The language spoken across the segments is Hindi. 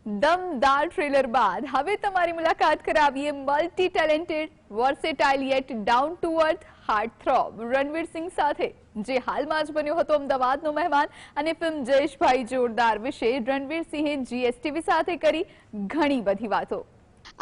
દમદાર ટ્રેલર બાદ હવે તમારી મુલાકાત કરાવીએ multi talented, versatile yet down to earth heartthrob Ranveer Singh સાથે, જે હાલમાં જ બન્યો હતો અમદાવાદનો મહેમાન અને ફિલ્મ જયેશભાઈ જોરદાર વિશે રણવીર સિંહે જીએસટીવી સાથે કરી ઘણી બધી વાતો।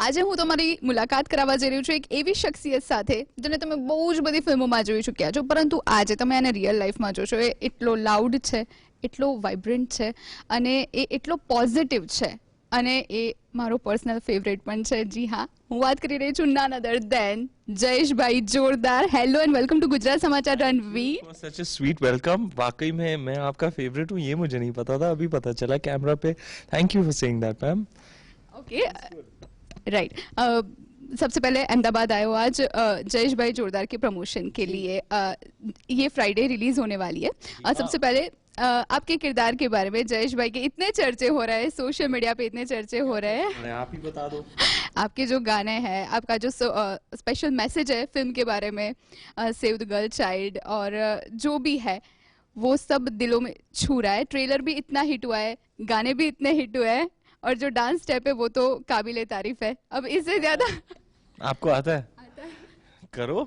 આજે હું તમારી મુલાકાત કરાવવા જઈ રહ્યું છું એક એવી શખ્સિયત સાથે જેને તમે બહુ જ બધી ફિલ્મોમાં જોઈ ચૂક્યા છો, પરંતુ આજે તમે એને રિયલ લાઈફમાં જોશો। એ એટલો લાઉડ છે, એટલો વાઇબ્રન્ટ છે અને એ એટલો પોઝિટિવ છે અને એ મારો પર્સનલ ફેવરેટ પણ છે। જી હા, હું વાત કરી રહી છું none other than Jayesh bhai जोरदार। Hello and welcome to Gujarat Samachar Ranveer. Such a sweet welcome. वाकई में मैं आपका फेवरेट हूँ, ये मुझे नहीं पता था, अभी पता चला कैमरा पे। Thank you for saying that ma'am. Okay right, सबसे पहले अहमदाबाद आए हो आज जयेश भाई जोरदार के प्रमोशन के लिए। ये फ्राइडे रिलीज होने वाली है। सबसे पहले आपके किरदार के बारे में, जयेश भाई के इतने चर्चे हो रहे हैं, सोशल मीडिया पे इतने चर्चे हो रहे हैं, आप ही बता दो। आपके जो गाने हैं, आपका जो स्पेशल मैसेज है फिल्म के बारे में, सेव द गर्ल चाइल्ड, और जो भी है वो सब दिलों में छू रहा है। ट्रेलर भी इतना हिट हुआ है, गाने भी इतने हिट हुए हैं, और जो डांस स्टेप है वो तो काबिले तारीफ है। अब इससे ज्यादा आपको आता है? करो।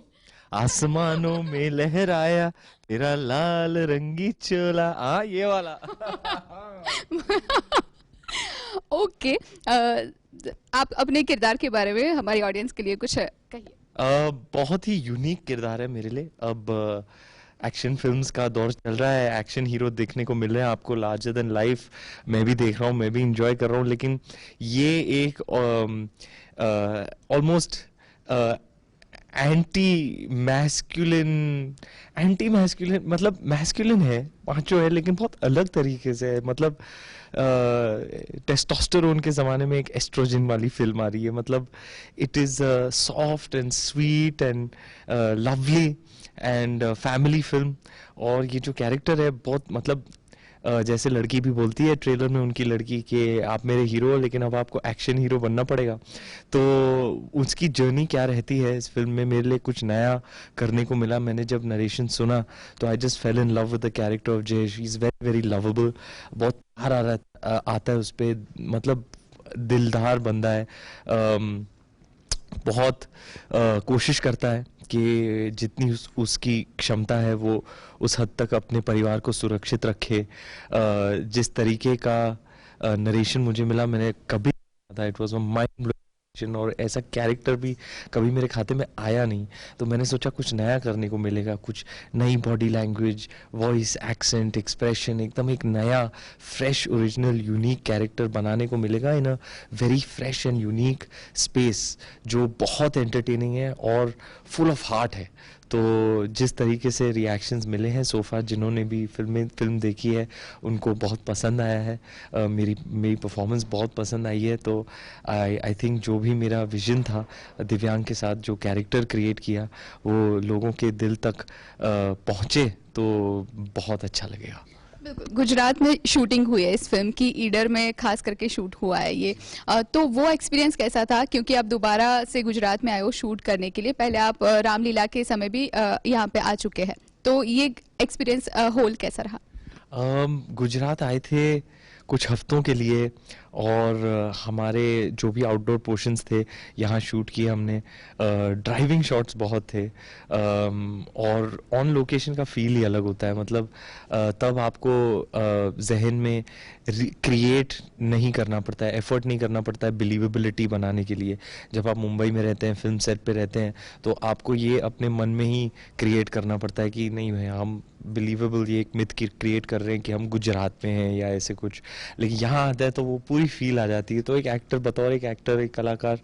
आसमानों में लहराया तेरा लाल रंगी चोला, ये वाला। ओके, आप अपने किरदार के बारे में हमारी ऑडियंस के लिए कुछ कहिए। बहुत ही यूनिक किरदार है मेरे लिए। अब एक्शन फिल्म्स का दौर चल रहा है, एक्शन हीरो देखने को मिल रहे हैं आपको लार्जर देन लाइफ। मैं भी देख रहा हूँ, मैं भी इंजॉय कर रहा हूँ, लेकिन ये एक ऑलमोस्ट एंटी मैस्कुलिन मतलब मैस्कुलिन है, पांचों है, लेकिन बहुत अलग तरीके से है। मतलब टेस्टोस्टेरोन के ज़माने में एक एस्ट्रोजन वाली फिल्म आ रही है। मतलब it is soft and sweet and lovely and family film. और ये जो कैरेक्टर है बहुत मतलब जैसे लड़की भी बोलती है ट्रेलर में उनकी लड़की कि आप मेरे हीरो हो, लेकिन अब आपको एक्शन हीरो बनना पड़ेगा। तो उसकी जर्नी क्या रहती है इस फिल्म में, मेरे लिए कुछ नया करने को मिला। मैंने जब नरेशन सुना तो I just fail in love with the character of Jayesh. He is very very lovable, बहुत प्यार आता है उस पर। मतलब दिलदार बंदा है, बहुत कोशिश करता है कि जितनी उसकी क्षमता है वो उस हद तक अपने परिवार को सुरक्षित रखे। जिस तरीके का नरेशन मुझे मिला, मैंने कभी नहीं था। It was a mind blowing, और ऐसा कैरेक्टर भी कभी मेरे खाते में आया नहीं। तो मैंने सोचा कुछ नया करने को मिलेगा, कुछ नई body language, voice, accent, expression, एकदम एक नया फ्रेश ओरिजिनल यूनिक कैरेक्टर बनाने को मिलेगा in a very fresh and unique space, जो बहुत एंटरटेनिंग है और फुल ऑफ हार्ट है। तो जिस तरीके से रिएक्शंस मिले हैं सोफा, जिन्होंने भी फिल्म देखी है उनको बहुत पसंद आया है। मेरी परफॉर्मेंस बहुत पसंद आई है। तो आई थिंक जो भी मेरा विजन था दिव्यांग के साथ, जो कैरेक्टर क्रिएट किया, वो लोगों के दिल तक पहुँचे तो बहुत अच्छा लगेगा। गुजरात में शूटिंग हुई है इस फिल्म की, ईडर में खास करके शूट हुआ है ये। तो वो एक्सपीरियंस कैसा था, क्योंकि आप दोबारा से गुजरात में आए हो शूट करने के लिए, पहले आप रामलीला के समय भी यहाँ पे आ चुके हैं, तो ये एक्सपीरियंस होल कैसा रहा? गुजरात आए थे कुछ हफ्तों के लिए, और हमारे जो भी आउटडोर पोर्शंस थे यहाँ शूट किए हमने। ड्राइविंग शॉट्स बहुत थे, और ऑन लोकेशन का फील ही अलग होता है। मतलब तब आपको जहन में क्रिएट नहीं करना पड़ता है, एफर्ट नहीं करना पड़ता है बिलीवेबिलिटी बनाने के लिए। जब आप मुंबई में रहते हैं, फिल्म सेट पे रहते हैं, तो आपको ये अपने मन में ही क्रिएट करना पड़ता है कि नहीं भाई हम बिलीवेबल ये एक मिथ क्रिएट कर रहे हैं कि हम गुजरात में हैं या ऐसे कुछ। लेकिन यहाँ आता है तो वो पूरी फील आ जाती है। तो एक एक्टर, बतौर एक एक्टर, एक कलाकार,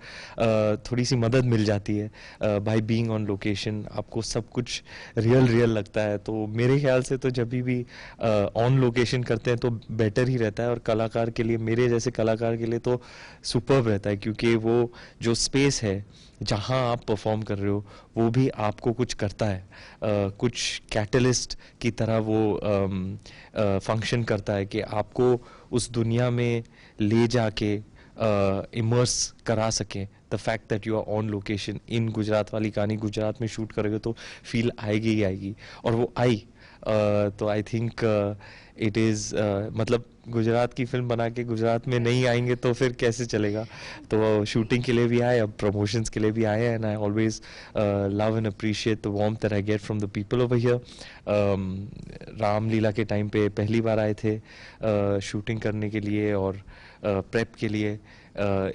थोड़ी सी मदद मिल जाती है बाय बीइंग ऑन लोकेशन। आपको सब कुछ रियल लगता है। तो मेरे ख्याल से तो जब भी ऑन लोकेशन करते हैं तो बेटर ही रहता है, और कलाकार के लिए, मेरे जैसे कलाकार के लिए तो सुपर्ब रहता है, क्योंकि वो जो स्पेस है जहाँ आप परफॉर्म कर रहे हो वो भी आपको कुछ करता है। कुछ कैटलिस्ट की तरह वो फंक्शन करता है कि आपको उस दुनिया में ले जाके इमर्स करा सके। The fact that you are on location in Gujarat वाली कहानी, गुजरात में शूट करोगे तो फील आएगी ही आएगी, और वो आई। तो आई थिंक इट इज़ मतलब गुजरात की फिल्म बना के गुजरात में नहीं आएंगे तो फिर कैसे चलेगा। तो शूटिंग के लिए भी आए, अब प्रमोशंस के लिए भी आए, and I always love and appreciate the warmth that I get from the people over here. Ramlila के टाइम पे पहली बार आए थे शूटिंग करने के लिए और प्रेप के लिए।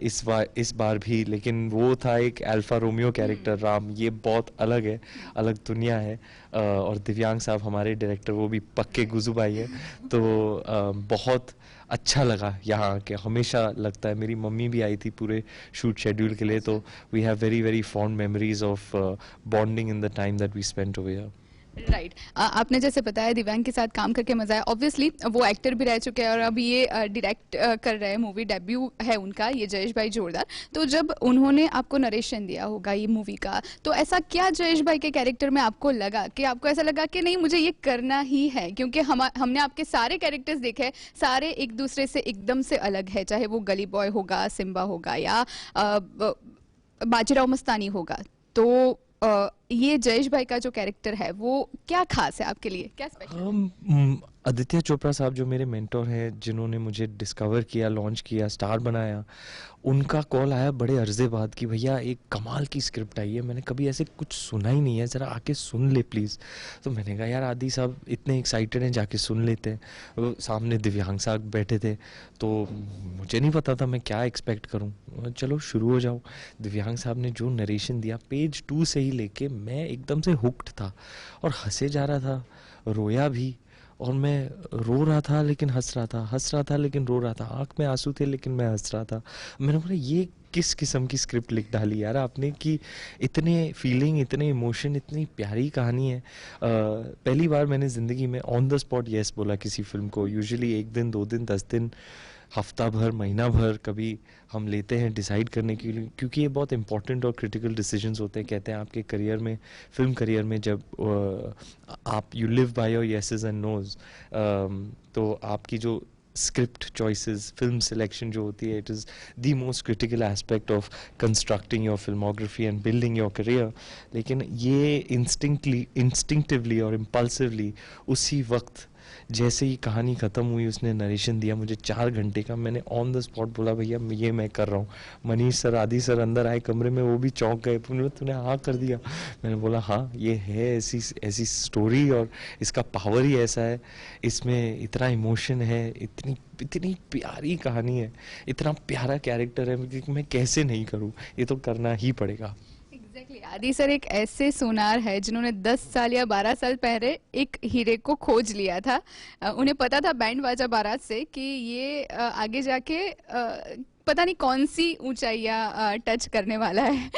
इस बार भी, लेकिन वो था एक अल्फा रोमियो कैरेक्टर राम, ये बहुत अलग है, अलग दुनिया है। और दिव्यांग साहब हमारे डायरेक्टर, वो भी पक्के गुजू भाई है। तो बहुत अच्छा लगा यहाँ आके, हमेशा लगता है। मेरी मम्मी भी आई थी पूरे शूट शेड्यूल के लिए, तो we have very very fond memories of bonding in the time that we spent over here. Right आपने जैसे बताया दिव्यांग के साथ काम करके मजा आया। ऑब्वियसली वो एक्टर भी रह चुके हैं और अभी ये डायरेक्ट कर रहे हैं, मूवी डेब्यू है उनका, ये जयेश भाई जोरदार। तो जब उन्होंने आपको नरेशन दिया होगा ये मूवी का, तो ऐसा क्या जयेश भाई के कैरेक्टर में आपको लगा कि आपको ऐसा लगा कि नहीं मुझे ये करना ही है? क्योंकि हमने आपके सारे कैरेक्टर्स देखे, सारे एक दूसरे से एकदम से अलग है, चाहे वो गली बॉय होगा, सिम्बा होगा, या बाजीराव मस्तानी होगा। तो ये जयेश भाई का जो कैरेक्टर है वो क्या खास है आपके लिए, क्या स्पेशल? आदित्य चोपड़ा साहब जो मेरे मेंटोर हैं, जिन्होंने मुझे डिस्कवर किया, लॉन्च किया, स्टार बनाया, उनका कॉल आया बड़े अरसे बाद कि भैया एक कमाल की स्क्रिप्ट आई है, मैंने कभी ऐसे कुछ सुना ही नहीं है, ज़रा आके सुन ले प्लीज़। तो मैंने कहा यार आदि साहब इतने एक्साइटेड हैं, जाके सुन लेते हैं। वो सामने दिव्यांग साहब बैठे थे, तो मुझे नहीं पता था मैं क्या एक्सपेक्ट करूं। चलो शुरू हो जाओ। दिव्यांग साहब ने जो नरेशन दिया, पेज 2 से ही लेके मैं एकदम से हुक्ड था और हंसे जा रहा था, रोया भी, और मैं रो रहा था लेकिन हंस रहा था, हंस रहा था लेकिन रो रहा था, आंख में आंसू थे लेकिन मैं हंस रहा था। मैंने बोला ये किस किस्म की स्क्रिप्ट लिख डाली यार आपने, कि इतने फीलिंग, इतने इमोशन, इतनी प्यारी कहानी है। पहली बार मैंने ज़िंदगी में ऑन द स्पॉट येस बोला किसी फिल्म को। यूजुअली 1 दिन, 2 दिन, 10 दिन, हफ्ता भर, महीना भर कभी हम लेते हैं डिसाइड करने के लिए, क्योंकि ये बहुत इंपॉर्टेंट और क्रिटिकल डिसीजंस होते हैं। कहते हैं आपके करियर में, फिल्म करियर में, जब आप you live by your yeses and nos, तो आपकी जो स्क्रिप्ट चॉइसेस, फिल्म सिलेक्शन जो होती है, it is the most critical aspect of constructing your filmography and building your career. लेकिन ये इंस्टिंक्टिवली और इम्पल्सिवली उसी वक्त जैसे ही कहानी ख़त्म हुई, उसने नरेशन दिया मुझे 4 घंटे का, मैंने ऑन द स्पॉट बोला भैया ये मैं कर रहा हूँ। मनीष सर, आदि सर अंदर आए कमरे में, वो भी चौंक गए, तूने हाँ कर दिया? मैंने बोला हाँ, ये है ऐसी स्टोरी और इसका पावर ही ऐसा है, इसमें इतना इमोशन है, इतनी प्यारी कहानी है, इतना प्यारा कैरेक्टर है कि मैं कैसे नहीं करूँ, ये तो करना ही पड़ेगा। एग्जैक्टली आदि सर एक ऐसे सोनार है जिन्होंने 10 साल या 12 साल पहले एक हीरे को खोज लिया था। उन्हें पता था बैंड बाजा बारात से कि ये आगे जाके पता नहीं कौन सी ऊंचाइयां टच करने वाला है।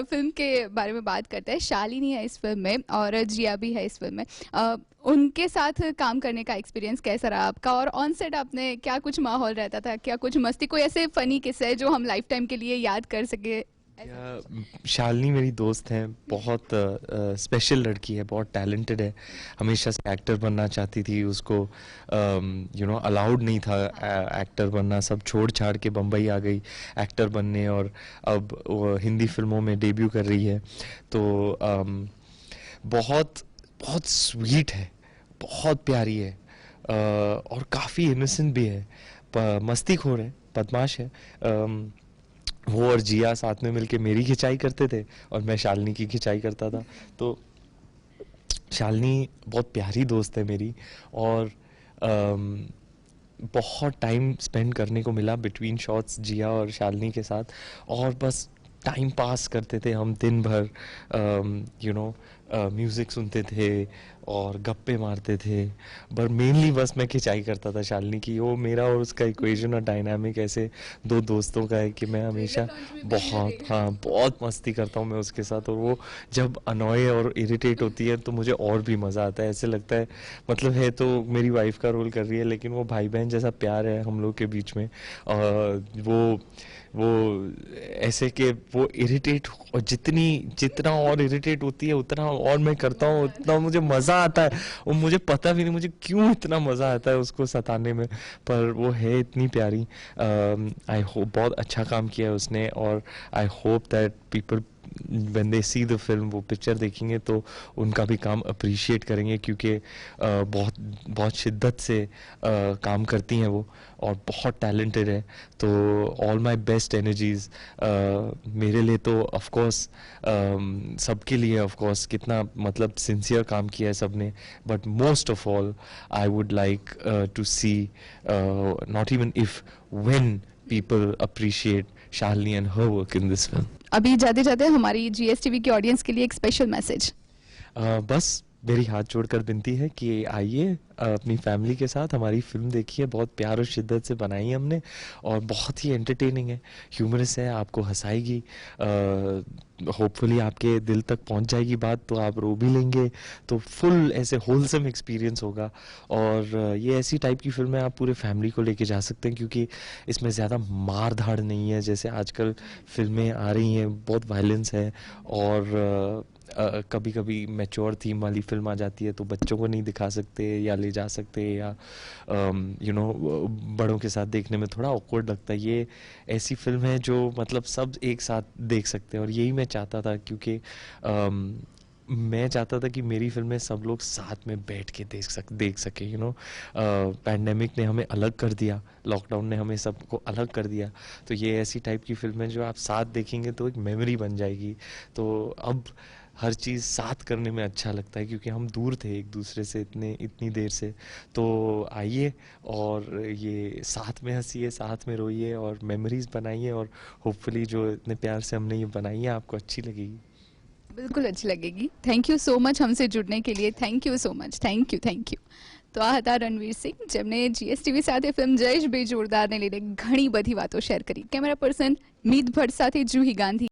फिल्म के बारे में बात करते हैं। शालिनी है इस फिल्म में और जिया भी है इस फिल्म में। उनके साथ काम करने का एक्सपीरियंस कैसा रहा आपका, और ऑन सेट आपने क्या कुछ माहौल रहता था, क्या कुछ मस्ती, कोई ऐसे फनी किस्से जो हम लाइफ टाइम के लिए याद कर सके? शालिनी मेरी दोस्त है, बहुत स्पेशल लड़की है, बहुत टैलेंटेड है, हमेशा से एक्टर बनना चाहती थी। उसको अलाउड नहीं था एक्टर बनना, सब छोड़ छाड़ के बम्बई आ गई एक्टर बनने, और अब वो हिंदी फिल्मों में डेब्यू कर रही है। तो बहुत बहुत स्वीट है, बहुत प्यारी है, और काफ़ी इनोसेंट भी है, मस्तीखोर है, बदमाश है। वो और जिया साथ में मिलके मेरी खिंचाई करते थे और मैं शालिनी की खिंचाई करता था। तो शालिनी बहुत प्यारी दोस्त है मेरी, और बहुत टाइम स्पेंड करने को मिला बिटवीन शॉट्स जिया और शालिनी के साथ, और बस टाइम पास करते थे हम दिन भर। म्यूज़िक सुनते थे और गप्पे मारते थे, पर मेनली बस मैं खिंचाई करता था शालिनी की। वो मेरा और उसका इक्वेशन और डायनामिक ऐसे 2 दोस्तों का है कि मैं हमेशा बहुत मस्ती करता हूँ मैं उसके साथ, और वो जब अनॉय और इरिटेट होती है तो मुझे और भी मज़ा आता है। ऐसे लगता है, मतलब है तो मेरी वाइफ का रोल कर रही है, लेकिन वो भाई बहन जैसा प्यार है हम लोग के बीच में। वो ऐसे कि वो इरिटेट, और जितना और इरिटेट होती है उतना और मैं करता हूँ, उतना मुझे मज़ा आता है। और मुझे पता भी नहीं मुझे क्यों इतना मज़ा आता है उसको सताने में, पर वो है इतनी प्यारी। आई होप बहुत अच्छा काम किया है उसने, और I hope that people when they see the film, वो पिक्चर देखेंगे तो उनका भी काम अप्रिशिएट करेंगे, क्योंकि बहुत बहुत शिद्दत से काम करती हैं वो और बहुत टैलेंटेड है। तो ऑल माय बेस्ट एनर्जीज मेरे लिए तो ऑफ कोर्स सबके लिए ऑफ कोर्स कितना मतलब सिंसियर काम किया है सबने, but most of all I would like to see not even if when people appreciate Shalini and her work in this film. अभी जाते जाते हमारी जीएसटीवी की ऑडियंस के लिए एक स्पेशल मैसेज। बस मेरी हाथ जोड़कर विनती है कि आइए अपनी फैमिली के साथ हमारी फिल्म देखिए, बहुत प्यार और शिद्दत से बनाई है हमने और बहुत ही एंटरटेनिंग है, ह्यूमरस है, आपको हंसाएगी, होपफुली आपके दिल तक पहुंच जाएगी बात, तो आप रो भी लेंगे, तो फुल ऐसे होलसम एक्सपीरियंस होगा। और ये ऐसी टाइप की फिल्म है आप पूरे फैमिली को लेके जा सकते हैं, क्योंकि इसमें ज़्यादा मार धाड़ नहीं है जैसे आजकल फिल्में आ रही हैं, बहुत वायलेंस है और कभी कभी मैच्योर थीम वाली फिल्म आ जाती है तो बच्चों को नहीं दिखा सकते या ले जा सकते, या यू नो बड़ों के साथ देखने में थोड़ा ऑकवर्ड लगता है। ये ऐसी फिल्म है जो मतलब सब एक साथ देख सकते हैं और यही मैं चाहता था, क्योंकि मैं चाहता था कि मेरी फिल्में सब लोग साथ में बैठ के देख सके। यू नो पैंडेमिक ने हमें अलग कर दिया, लॉकडाउन ने हमें सबको अलग कर दिया, तो ये ऐसी टाइप की फिल्में जो आप साथ देखेंगे तो एक मेमोरी बन जाएगी। तो अब हर चीज़ साथ करने में अच्छा लगता है, क्योंकि हम दूर थे एक दूसरे से इतनी देर से। तो आइए और ये साथ में हंसिए, साथ में रोइए और मेमोरीज बनाइए, और होपफुली जो इतने प्यार से हमने ये बनाई है आपको अच्छी लगेगी। बिल्कुल अच्छी लगेगी। थैंक यू सो मच हमसे जुड़ने के लिए, thank you so much, thank you. તો આ હતા રણવીર સિંહ, જેમને જીએસટીવી સાથે ફિલ્મ જયેશ બે જોરદારને લઈને ઘણી બધી વાતો શેર કરી। કેમેરા પર્સન મીત ભટ્ટ સાથે જુહી ગાંધી।